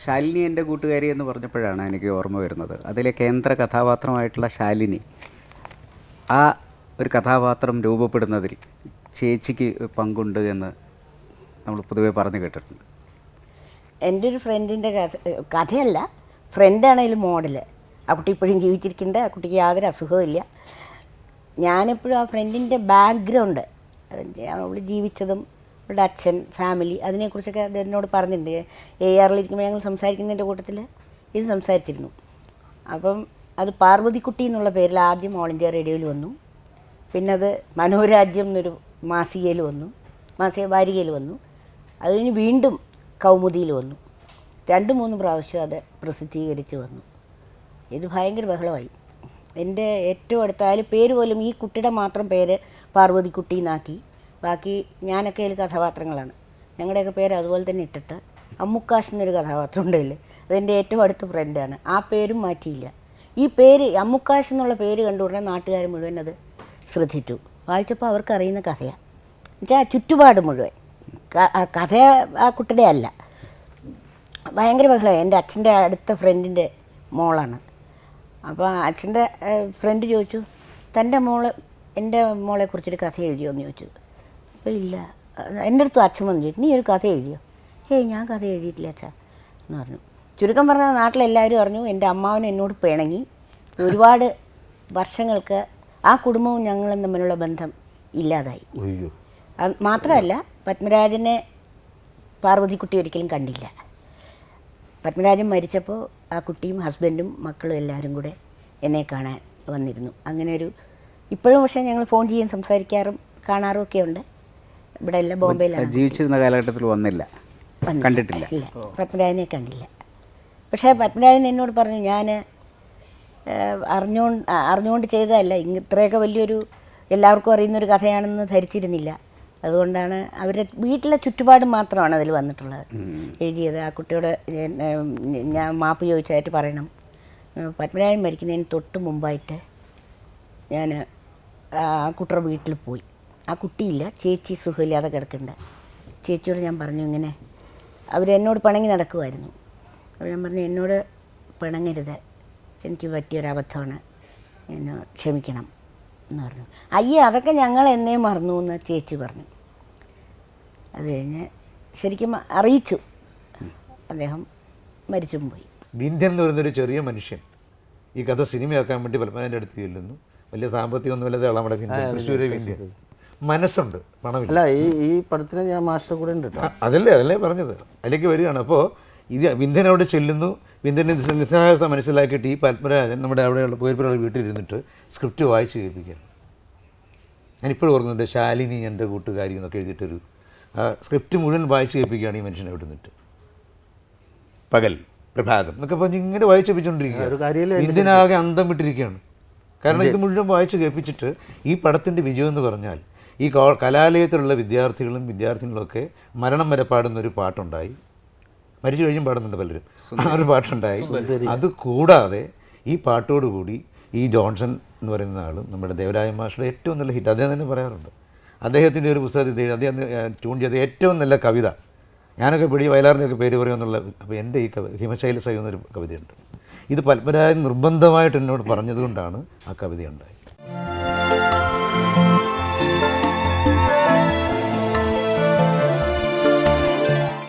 ശാലിനി എൻ്റെ കൂട്ടുകാരി എന്ന് പറഞ്ഞപ്പോഴാണ് എനിക്ക് ഓർമ്മ വരുന്നത്. അതിലെ കേന്ദ്ര കഥാപാത്രമായിട്ടുള്ള ശാലിനി, ആ ഒരു കഥാപാത്രം രൂപപ്പെടുന്നതിൽ ചേച്ചിക്ക് പങ്കുണ്ട് എന്ന് നമ്മൾ പൊതുവെ പറഞ്ഞു കേട്ടിട്ടുണ്ട്. എൻ്റെ ഒരു ഫ്രണ്ടിൻ്റെ കഥയല്ല, ഫ്രണ്ടാണെങ്കിലും മോഡൽ. ആ കുട്ടി ഇപ്പോഴും ജീവിച്ചിരിക്കുന്നുണ്ട്. ആ കുട്ടിക്ക് യാതൊരു അസുഖവും ഇല്ല. ഞാനെപ്പോഴും ആ ഫ്രണ്ടിൻ്റെ ബാക്ക്ഗ്രൗണ്ട്, അവൾ ജീവിച്ചതും അവളുടെ അച്ഛൻ, ഫാമിലി, അതിനെക്കുറിച്ചൊക്കെ അത് എന്നോട് പറഞ്ഞിട്ടുണ്ട്. ARലിരിക്കുമ്പോൾ ഞങ്ങൾ സംസാരിക്കുന്നതിൻ്റെ കൂട്ടത്തിൽ ഇത് സംസാരിച്ചിരുന്നു. അപ്പം അത് പാർവതിക്കുട്ടി എന്നുള്ള പേരിൽ ആദ്യം ഓൾ ഇന്ത്യ റേഡിയോയിൽ വന്നു. പിന്നെ അത് മനോരാജ്യം എന്നൊരു മാസികയിൽ വന്നു, വാരികയിൽ വന്നു. അത് കഴിഞ്ഞ് വീണ്ടും കൗമുദിയിൽ വന്നു. 2-3 പ്രാവശ്യം അത് പ്രസിദ്ധീകരിച്ച് വന്നു. ഇത് ഭയങ്കര ബഹളമായി. എൻ്റെ ഏറ്റവും അടുത്ത പേര് പോലും ഈ കുട്ടിയുടെ മാത്രം പേര് പാർവതിക്കുട്ടി എന്നാക്കി. ബാക്കി ഞാനൊക്കെ അതിൽ കഥാപാത്രങ്ങളാണ്. ഞങ്ങളുടെയൊക്കെ പേര് അതുപോലെ തന്നെ ഇട്ടിട്ട് അമ്മുക്കാശ് എന്നൊരു കഥാപാത്രം ഉണ്ടല്ലേ, അതെൻ്റെ ഏറ്റവും അടുത്ത ഫ്രണ്ടാണ്. ആ പേരും മാറ്റിയില്ല. ഈ പേര് അമ്മുക്കാശ് എന്നുള്ള പേര് കണ്ടുകൊണ്ടേ നാട്ടുകാർ മുഴുവൻ അത് ശ്രദ്ധിച്ചു. വായിച്ചപ്പോൾ അവർക്കറിയുന്ന കഥയാണ്. എന്നുവെച്ചാൽ ചുറ്റുപാട് മുഴുവൻ കഥ ആ കുട്ടിയുടെ അല്ല. ഭയങ്കര ബഹളമായി. എൻ്റെ അച്ഛൻ്റെ അടുത്ത ഫ്രണ്ടിൻ്റെ മോളാണ്. അപ്പോൾ അച്ഛൻ്റെ ഫ്രണ്ട് ചോദിച്ചു, തൻ്റെ എൻ്റെ മോളെക്കുറിച്ചൊരു കഥ എഴുതിയോ എന്ന് ചോദിച്ചു. അപ്പോൾ ഇല്ല. എൻ്റെ അടുത്ത് അച്ഛൻ വന്നു ചോദിച്ചു, നീ ഒരു കഥ എഴുതിയോ? ഞാൻ കഥ എഴുതിയിട്ടില്ല അച്ഛാ എന്ന് പറഞ്ഞു. ചുരുക്കം പറഞ്ഞാൽ നാട്ടിലെല്ലാവരും അറിഞ്ഞു. എൻ്റെ അമ്മാവൻ എന്നോട് പിണങ്ങി. ഒരുപാട് വർഷങ്ങൾക്ക് ആ കുടുംബവും ഞങ്ങളും തമ്മിലുള്ള ബന്ധം ഇല്ലാതായി. മാത്രമല്ല, പത്മരാജനെ പാർവതിക്കുട്ടി ഒരിക്കലും കണ്ടില്ല. പത്മരാജൻ മരിച്ചപ്പോൾ ആ കുട്ടിയും ഹസ്ബൻഡും മക്കളും എല്ലാവരും കൂടെ എന്നെ കാണാൻ വന്നിരുന്നു. അങ്ങനെ ഇപ്പോഴും പക്ഷേ ഞങ്ങൾ ഫോൺ ചെയ്യാൻ സംസാരിക്കാറും കാണാറും ഒക്കെ ഉണ്ട്. ഇവിടെ എല്ലാം ബോംബെയിലാണ്. ജീവിച്ചിരുന്ന കാലഘട്ടത്തിൽ കണ്ടിട്ടില്ല. ഇല്ല, പത്മരാജനെ കണ്ടില്ല. പക്ഷേ പത്മരാജൻ എന്നോട് പറഞ്ഞു, ഞാൻ അറിഞ്ഞുകൊണ്ട് ചെയ്തതല്ല, ഇത്രയൊക്കെ വലിയൊരു എല്ലാവർക്കും അറിയുന്നൊരു കഥയാണെന്ന് ധരിച്ചിരുന്നില്ല. അതുകൊണ്ടാണ് അവരുടെ വീട്ടിലെ ചുറ്റുപാട് മാത്രമാണ് അതിൽ വന്നിട്ടുള്ളത്, എഴുതിയത്. ആ കുട്ടിയോട് ഞാൻ മാപ്പ് ചോദിച്ചായിട്ട് പറയണം. പത്മരാജൻ മരിക്കുന്നതിന് തൊട്ട് മുമ്പായിട്ട് ഞാൻ ആ കുട്ടിയുടെ വീട്ടിൽ പോയി. ആ കുട്ടിയില്ല, ചേച്ചി സുഖമില്ലാതെ കിടക്കുന്നുണ്ട്. ചേച്ചിയോട് ഞാൻ പറഞ്ഞു, ഇങ്ങനെ അവരെന്നോട് പിണങ്ങി നടക്കുമായിരുന്നു. അപ്പോൾ ഞാൻ പറഞ്ഞു, എന്നോട് പിണങ്ങരുത്, എനിക്ക് പറ്റിയൊരബദ്ധമാണ്, എന്നെ ക്ഷമിക്കണം എന്ന് പറഞ്ഞു. അതൊക്കെ ഞങ്ങൾ എന്നേ മറന്നു എന്ന് ചേച്ചി പറഞ്ഞു. അത് കഴിഞ്ഞ് ശരിക്കും അറിയിച്ചു, അദ്ദേഹം മരിച്ചും പോയി. വിന്ധ്യൻ എന്ന് പറയുന്നൊരു ചെറിയ മനുഷ്യൻ ഈ കഥ സിനിമയാക്കാൻ വേണ്ടി പത്മനാഭൻ്റെ അടുത്ത് ചെല്ലുന്നു. വലിയ സാമ്പത്തികമൊന്നുമില്ലാതെ ഇളമട വിന്ധ്യൻ, തൃശ്ശൂരെ വിന്ധ്യൻ. മനസ്സുണ്ട്, പണമില്ല. ഈ പടത്തിന് ഞാൻ മാസ്റ്റർ കൂടെ ഉണ്ട്. അതല്ലേ പറഞ്ഞത്, അതിലേക്ക് വരികയാണ്. അപ്പോൾ ഇത് വിന്ധ്യൻ അവിടെ ചെല്ലുന്നു. വിന്ധ്യൻ്റെ നിസ്സഹായത മനസ്സിലാക്കിയിട്ട് ഈ പത്മരാജൻ നമ്മുടെ അവിടെയുള്ള പോയപ്പുറയുള്ള വീട്ടിലിരുന്നിട്ട് സ്ക്രിപ്റ്റ് വായിച്ച് കേൾപ്പിക്കുക. ഞാനിപ്പോഴും ഓർക്കുന്നുണ്ട്, ശാലിനി എൻ്റെ കൂട്ടുകാരി എന്നൊക്കെ എഴുതിയിട്ടൊരു സ്ക്രിപ്റ്റ് മുഴുവൻ വായിച്ച് കേൾപ്പിക്കുകയാണ് ഈ മനുഷ്യനെ അവിടെ നിന്നിട്ട്. പകൽ, പ്രഭാതം എന്നൊക്കെ പറഞ്ഞ് ഇങ്ങനെ വായിച്ച് കേൾപ്പിച്ചുകൊണ്ടിരിക്കുക. വിന്ധ്യനാകെ അന്തം വിട്ടിരിക്കുകയാണ്. കാരണം ഇത് മുഴുവൻ വായിച്ച് കേൾപ്പിച്ചിട്ട് ഈ പടത്തിൻ്റെ വിജയം എന്ന് പറഞ്ഞാൽ ഈ കലാലയത്തിലുള്ള വിദ്യാർത്ഥികളും വിദ്യാർത്ഥിനികളൊക്കെ മരണം വരെ പാടുന്നൊരു പാട്ടുണ്ടായി. മരിച്ചു കഴിഞ്ഞും പാടുന്നുണ്ട് പലരും. ആ ഒരു പാട്ടുണ്ടായി. അത് കൂടാതെ ഈ പാട്ടോടുകൂടി ഈ ജോൺസൺ എന്ന് പറയുന്ന ആളും നമ്മുടെ ദേവരായ മാഷയുടെ ഏറ്റവും നല്ല ഹിറ്റ്, അദ്ദേഹം തന്നെ പറയാറുണ്ട്. അദ്ദേഹത്തിൻ്റെ ഒരു പുസ്തകത്തിൽ അദ്ദേഹം ട്യൂൺ ചെയ്ത ഏറ്റവും നല്ല കവിത, ഞാനൊക്കെ വയലാറിൻ്റെയൊക്കെ പേര് പറയുമെന്നുള്ള. അപ്പോൾ എൻ്റെ ഈ ഹിമശൈല സൈ എന്നൊരു കവിതയുണ്ട്. ഇത് പത്മരാജൻ നിർബന്ധമായിട്ട് എന്നോട് പറഞ്ഞതുകൊണ്ടാണ് ആ കവിത ഉണ്ടായത്.